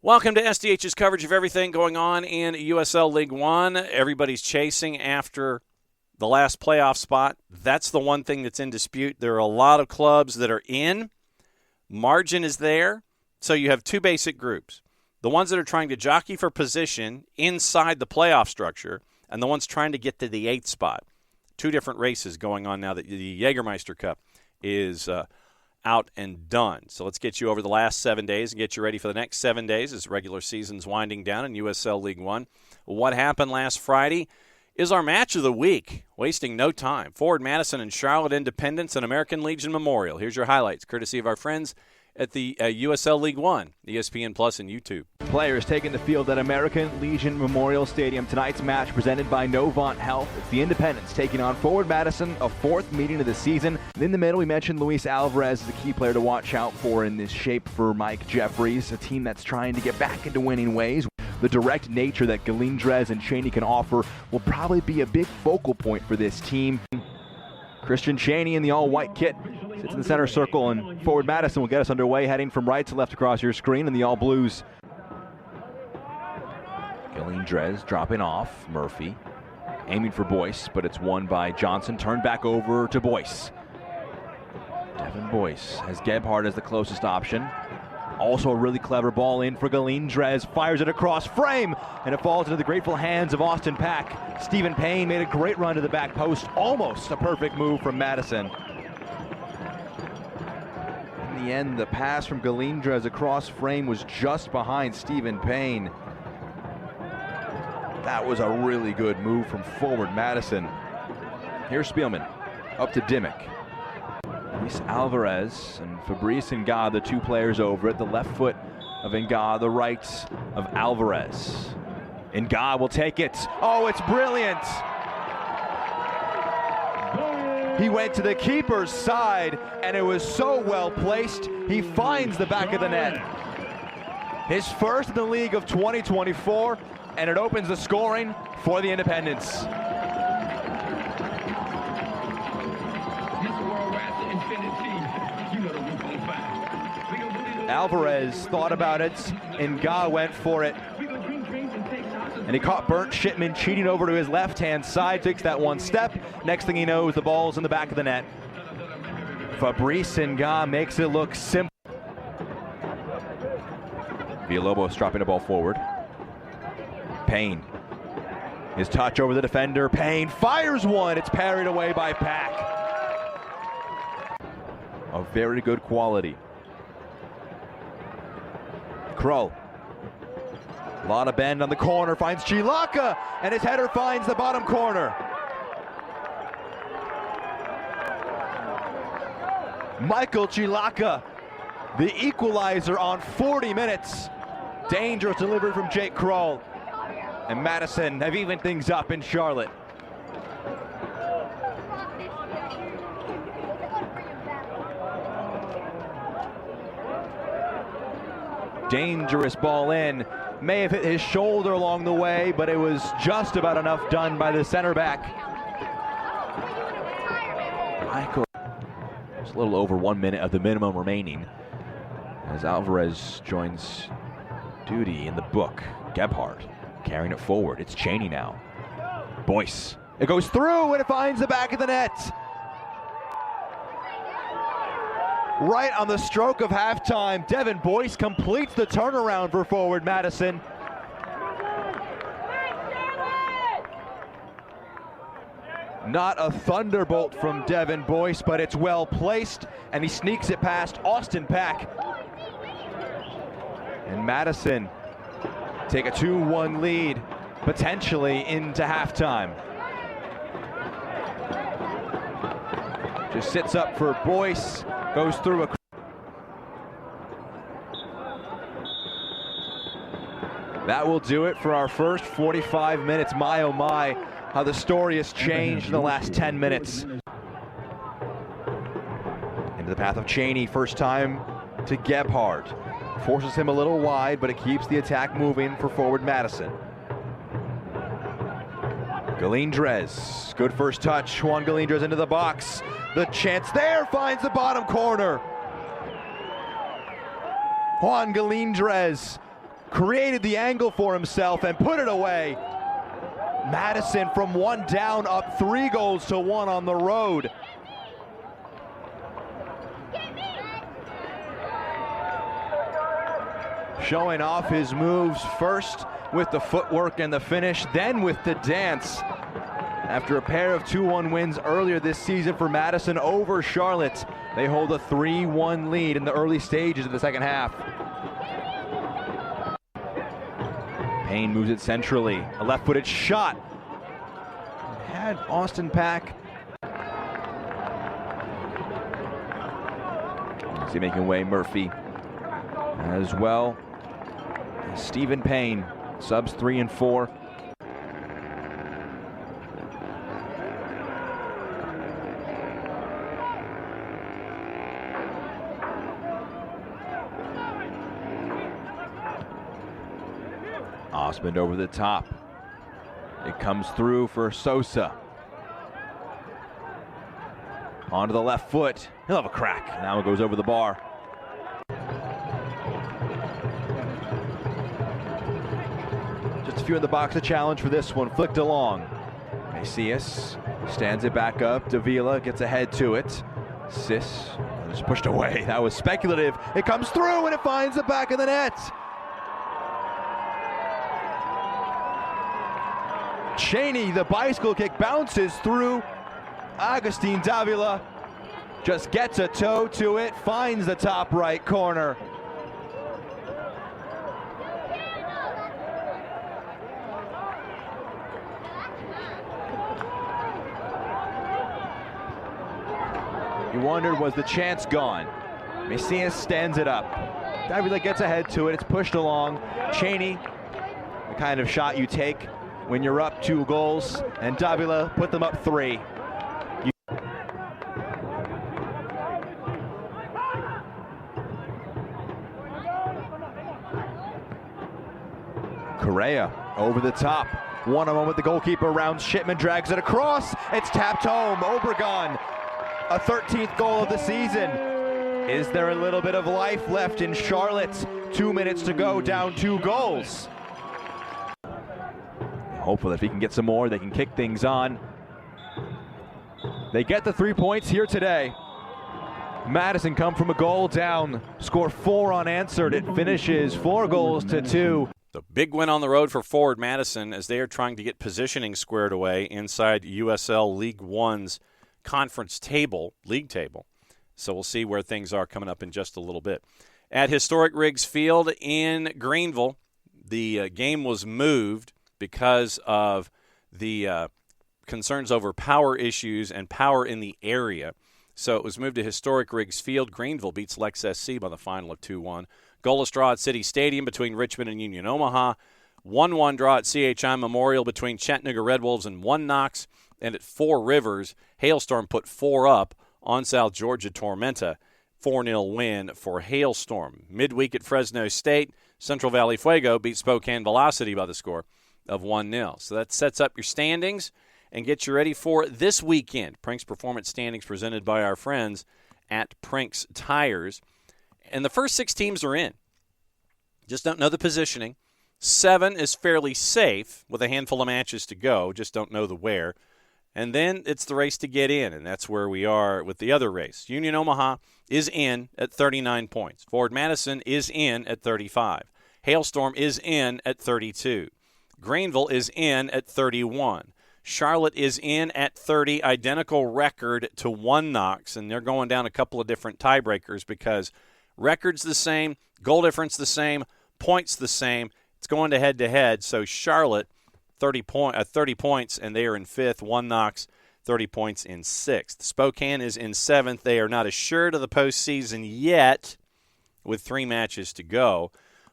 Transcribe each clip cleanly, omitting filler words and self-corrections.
Welcome to SDH's coverage of everything going on in USL League One. Everybody's chasing after the last playoff spot. That's the one thing that's in dispute. There are a lot of clubs that are in. Margin is there. So you have two basic groups. The ones that are trying to jockey for position inside the playoff structure and the ones trying to get to the 8th spot. Two different races going on now that the Jägermeister Cup is out and done. So let's get you over the last 7 days and get you ready for the next 7 days as regular season's winding down in USL League One. What happened last Friday is our match of the week, wasting no time. Forward Madison and Charlotte Independence and American Legion Memorial. Here's your highlights, courtesy of our friends at the USL League One, ESPN Plus and YouTube. Players taking the field at American Legion Memorial Stadium. Tonight's match presented by Novant Health. It's the Independents taking on Forward Madison, a 4th meeting of the season. In the middle, we mentioned Luis Alvarez is a key player to watch out for in this shape for Mike Jeffries, a team that's trying to get back into winning ways. The direct nature that Galindrez and Cheney can offer will probably be a big focal point for this team. Christian Cheney in the all-white kit sits in the center circle, and Forward Madison will get us underway, heading from right to left across your screen in the all-blues. Galindrez dropping off. Murphy aiming for Boyce, but it's won by Johnson. Turned back over to Boyce. Devin Boyce has Gebhardt as the closest option. Also a really clever ball in for Galindrez. Fires it across frame, and it falls into the grateful hands of Austin Pack. Stephen Payne made a great run to the back post. Almost a perfect move from Madison. In the end, the pass from Galindrez across frame was just behind Stephen Payne. That was a really good move from Forward Madison. Here's Spielman, up to Dimmick. Luis Alvarez and Fabrice Nga, the two players over it. The left foot of Nga, the right of Alvarez. Nga will take it. Oh, it's brilliant. He went to the keeper's side, and it was so well placed, he finds the back of the net. His first in the league of 2024, and it opens the scoring for the Independents. Alvarez thought about it, and Nga went for it. And he caught Bernd Shipman cheating over to his left-hand side, takes that one step. Next thing he knows, the ball's in the back of the net. Fabrice Nga makes it look simple. Villalobos dropping the ball forward. Payne. His touch over the defender. Payne fires one. It's parried away by Pack. A very good quality. Kroll. A lot of bend on the corner. Finds Chilaka. And his header finds the bottom corner. Michael Chilaka, the equalizer on 40 minutes. Dangerous delivery from Jake Kroll. And Madison have evened things up in Charlotte. Dangerous ball in. May have hit his shoulder along the way, but it was just about enough done by the center back. Michael. It's a little over 1 minute of the minimum remaining as Alvarez joins duty in the book. Gebhardt carrying it forward. It's Cheney now. Boyce. It goes through and it finds the back of the net. Right on the stroke of halftime, Devin Boyce completes the turnaround for Forward Madison. Not a thunderbolt from Devin Boyce, but it's well placed, and he sneaks it past Austin Pack. And Madison take a 2-1 lead, potentially into halftime. Just sits up for Boyce, goes through a... That will do it for our first 45 minutes. My, oh my, how the story has changed in the last 10 minutes. Into the path of Cheney, first time to Gebhardt. Forces him a little wide, but it keeps the attack moving for Forward Madison. Galindrez, good first touch. Juan Galindrez into the box. The chance there, finds the bottom corner. Juan Galindrez created the angle for himself and put it away. Madison from one down, up 3-1 on the road. Showing off his moves first with the footwork and the finish, then with the dance. After a pair of 2-1 wins earlier this season for Madison over Charlotte, they hold a 3-1 lead in the early stages of the second half. Payne moves it centrally, a left-footed shot. Had Austin Pack. See making way Murphy as well. Stephen Payne, subs 3 and 4. Osmond over the top. It comes through for Sosa. Onto the left foot. He'll have a crack. Now it goes over the bar. Just a few in the box. A challenge for this one. Flicked along. Macias stands it back up. Davila gets ahead to it. Sis is pushed away. That was speculative. It comes through and it finds the back of the net. Cheney, the bicycle kick, bounces through. Agustin Davila just gets a toe to it, finds the top right corner. You wondered, was the chance gone? Macias stands it up. Davila gets ahead to it, it's pushed along. Cheney, the kind of shot you take when you're up 2 goals, and Davila put them up 3. Correa over the top. One-on-one with the goalkeeper, rounds Shipman, drags it across. It's tapped home. Obregon, a 13th goal of the season. Is there a little bit of life left in Charlotte? 2 minutes to go, down 2 goals. Hopefully if he can get some more, they can kick things on. They get the 3 points here today. Madison come from a goal down, score 4 unanswered. It finishes 4-2. The big win on the road for Forward Madison as they are trying to get positioning squared away inside USL League One's conference table, league table. So we'll see where things are coming up in just a little bit. At Historic Riggs Field in Greenville, the game was moved because of the concerns over power issues and power in the area. So it was moved to Historic Riggs Field. Greenville beats Lex SC by the final of 2-1. Goalless draw at City Stadium between Richmond and Union Omaha. 1-1 draw at CHI Memorial between Chattanooga Red Wolves and One Knox. And at Four Rivers, Hailstorm put 4 up on South Georgia Tormenta. 4-0 win for Hailstorm. Midweek at Fresno State, Central Valley Fuego beat Spokane Velocity by the score of 1-0. So that sets up your standings and gets you ready for this weekend. Prinks Performance Standings presented by our friends at Prinks Tires. And the first 6 teams are in. Just don't know the positioning. 7 is fairly safe with a handful of matches to go. Just don't know the where. And then it's the race to get in, and that's where we are with the other race. Union Omaha is in at 39 points. Forward Madison is in at 35. Hailstorm is in at 32. Greenville is in at 31. Charlotte is in at 30, identical record to One Knox, and they're going down a couple of different tiebreakers because record's the same, goal difference the same, points the same. It's going to head-to-head, so Charlotte 30 points, and they are in 5th. One Knox 30 points in 6th. Spokane is in 7th. They are not assured of the postseason yet with 3 matches to go,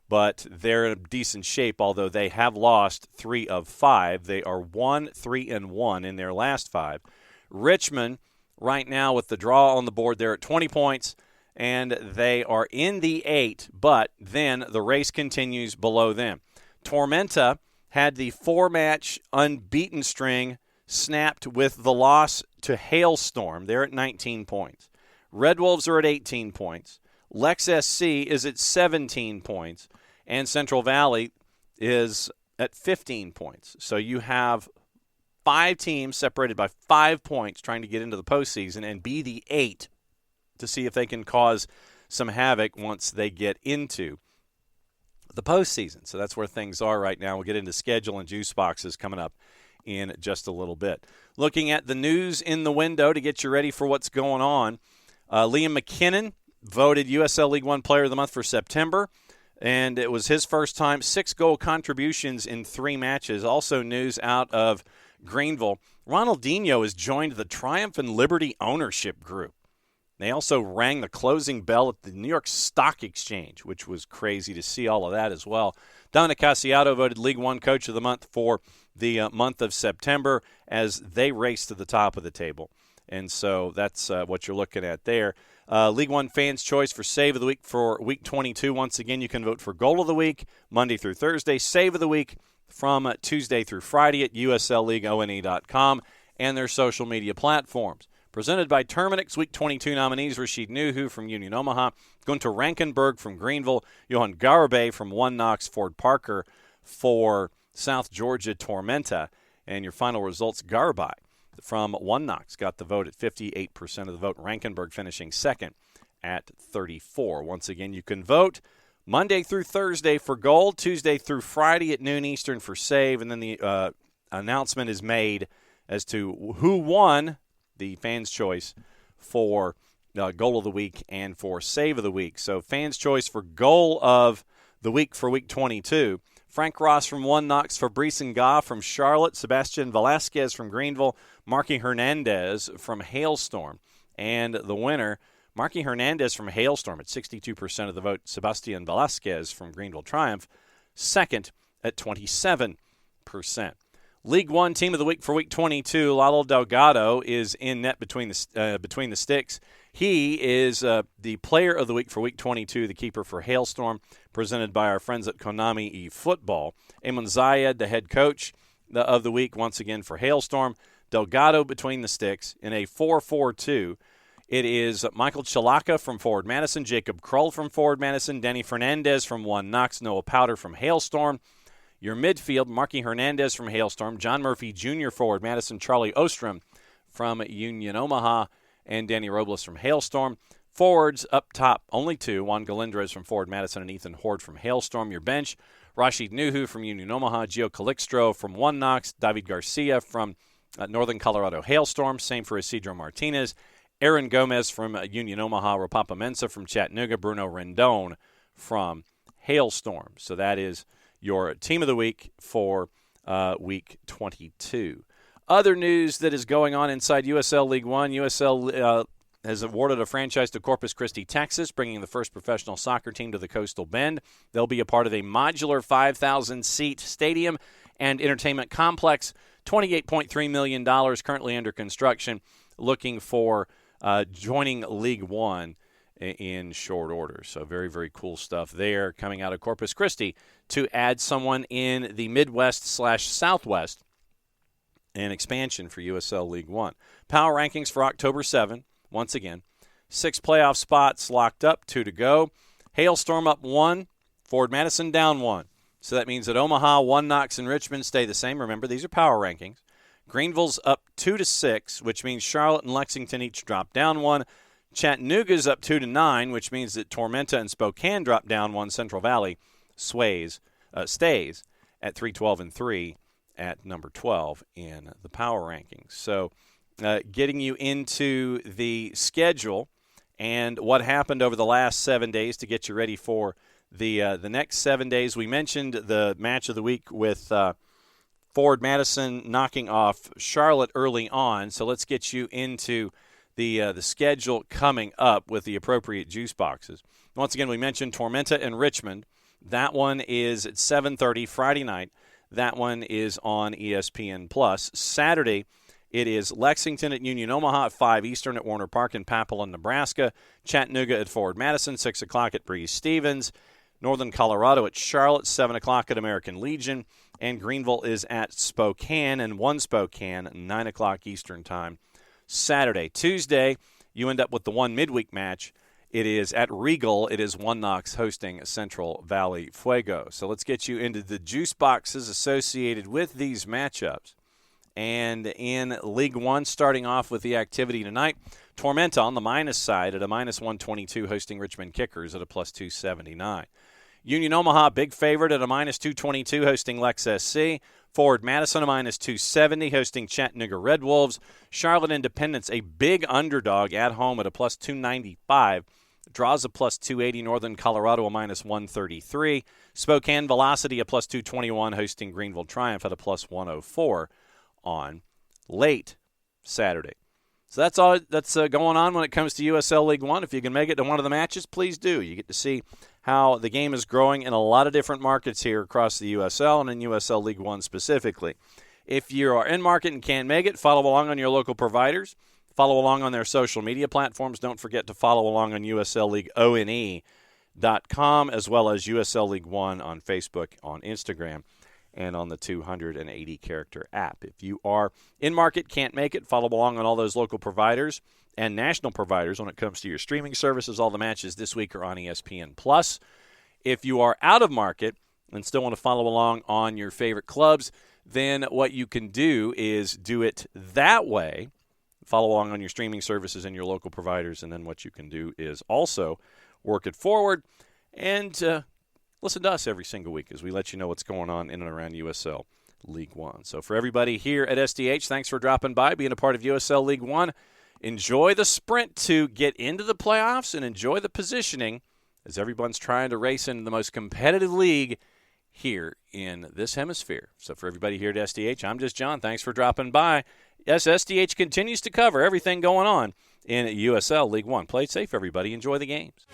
but they're in decent shape, although they have lost 3 of 5. They are 1-3-1 in their last 5. Richmond, right now with the draw on the board, they're at 20 points, and they are in the 8, but then the race continues below them. Tormenta had the 4-match unbeaten string snapped with the loss to Hailstorm. They're at 19 points. Red Wolves are at 18 points. Lex SC is at 17 points. and Central Valley is at 15 points. So you have 5 teams separated by 5 points trying to get into the postseason and be the 8 to see if they can cause some havoc once they get into the postseason. So that's where things are right now. We'll get into schedule and juice boxes coming up in just a little bit. Looking at the news in the window to get you ready for what's going on, Liam McKinnon voted USL League One Player of the Month for September, and it was his first time. 6 goal contributions in 3 matches. Also news out of Greenville, Ronaldinho has joined the Triumph and Liberty ownership group. They also rang the closing bell at the New York Stock Exchange, which was crazy to see all of that as well. Dominic Casiato voted League One Coach of the Month for the month of September as they race to the top of the table. And so that's what you're looking at there. League One Fans' Choice for Save of the Week for Week 22. Once again, you can vote for Goal of the Week Monday through Thursday, Save of the Week from Tuesday through Friday at USLLeagueONE.com and their social media platforms. Presented by Terminix, Week 22 nominees Rashid Nuhu from Union Omaha, Gunter Rankenberg from Greenville, Johan Garbe from One Knox, Ford Parker for South Georgia Tormenta, and your final results, Garbe from One Knox got the vote at 58% of the vote. Rankenberg finishing second at 34%. Once again, you can vote Monday through Thursday for gold, Tuesday through Friday at noon Eastern for save, and then the announcement is made as to who won the Fans' Choice for Goal of the Week and for Save of the Week. So Fans' Choice for Goal of the Week for Week 22. Frank Ross from One Knox, Fabrice Nga from Charlotte, Sebastian Velasquez from Greenville, Marky Hernandez from Hailstorm. And the winner, Marky Hernandez from Hailstorm at 62% of the vote, Sebastian Velasquez from Greenville Triumph, second at 27%. League One Team of the Week for Week 22, Lalo Delgado is in net between the sticks. He is the Player of the Week for Week 22, the keeper for Hailstorm, presented by our friends at Konami eFootball. Eamon Zayed, the head coach of the week, once again for Hailstorm. Delgado between the sticks in a 4-4-2. It is Michael Chalaka from Forward Madison, Jacob Kroll from Forward Madison, Danny Fernandez from One Knox, Noah Powder from Hailstorm. Your midfield, Marky Hernandez from Hailstorm, John Murphy Jr. Forward Madison, Charlie Ostrom from Union Omaha, and Danny Robles from Hailstorm. Forwards up top, only 2, Juan Galindrez from Forward Madison and Ethan Horde from Hailstorm. Your bench, Rashid Nuhu from Union Omaha, Gio Calixtro from One Knox, David Garcia from Northern Colorado Hailstorm, same for Isidro Martinez, Aaron Gomez from Union Omaha, Rapapa Mensa from Chattanooga, Bruno Rendon from Hailstorm. So that is your Team of the Week for Week 22. Other news that is going on inside USL League One, USL has awarded a franchise to Corpus Christi, Texas, bringing the first professional soccer team to the Coastal Bend. They'll be a part of a modular 5,000-seat stadium and entertainment complex, $28.3 million currently under construction, looking for joining League One in short order. So very, very cool stuff there coming out of Corpus Christi to add someone in the Midwest/Southwest and expansion for USL League One. Power rankings for October 7, once again. 6 playoff spots locked up, 2 to go. Hailstorm up 1, Forward Madison down 1. So that means that Omaha, One Knox, and Richmond stay the same. Remember, these are power rankings. Greenville's up 2 to 6, which means Charlotte and Lexington each drop down 1. Chattanooga's up 2 to 9, which means that Tormenta and Spokane drop down 1. Central Valley stays at 3-12 and 3 at number 12 in the power rankings. So getting you into the schedule and what happened over the last 7 days to get you ready for the next 7 days. We mentioned the match of the week with Forward Madison knocking off Charlotte early on. So let's get you into the schedule coming up with the appropriate juice boxes. Once again, we mentioned Tormenta and Richmond. That one is at 7:30 Friday night. That one is on ESPN+. Saturday, it is Lexington at Union Omaha at 5 Eastern at Warner Park in Papilla, Nebraska. Chattanooga at Forward Madison, 6 o'clock at Breeze Stevens. Northern Colorado at Charlotte, 7 o'clock at American Legion. And Greenville is at Spokane and One Spokane, 9 o'clock Eastern time. Saturday. Tuesday, you end up with the one midweek match. It is at Regal. It is One Knox hosting Central Valley Fuego. So let's get you into the juice boxes associated with these matchups. And in League One, starting off with the activity tonight, Tormenta on the minus side at a minus 122 hosting Richmond Kickers at a plus 279. Union Omaha, big favorite at a minus 222 hosting Lex SC. Forward Madison, a minus 270 hosting Chattanooga Red Wolves. Charlotte Independence, a big underdog at home at a plus 295. Draws a plus 280. Northern Colorado, a minus 133. Spokane Velocity, a plus 221 hosting Greenville Triumph at a plus 104 on late Saturday. So that's all that's going on when it comes to USL League One. If you can make it to one of the matches, please do. You get to see how the game is growing in a lot of different markets here across the USL and in USL League One specifically. If you are in market and can't make it, follow along on your local providers. Follow along on their social media platforms. Don't forget to follow along on USLLeagueONE.com as well as USL League One on Facebook, on Instagram, and on the 280-character app. If you are in market, can't make it, follow along on all those local providers and national providers when it comes to your streaming services. All the matches this week are on ESPN+. If you are out of market and still want to follow along on your favorite clubs, then what you can do is do it that way. Follow along on your streaming services and your local providers, and then what you can do is also work it forward and listen to us every single week as we let you know what's going on in and around USL League One. So for everybody here at SDH, thanks for dropping by, being a part of USL League One. Enjoy the sprint to get into the playoffs and enjoy the positioning as everyone's trying to race into the most competitive league here in this hemisphere. So for everybody here at SDH, I'm just John. Thanks for dropping by. Yes, SDH continues to cover everything going on in USL League One. Play safe, everybody. Enjoy the games.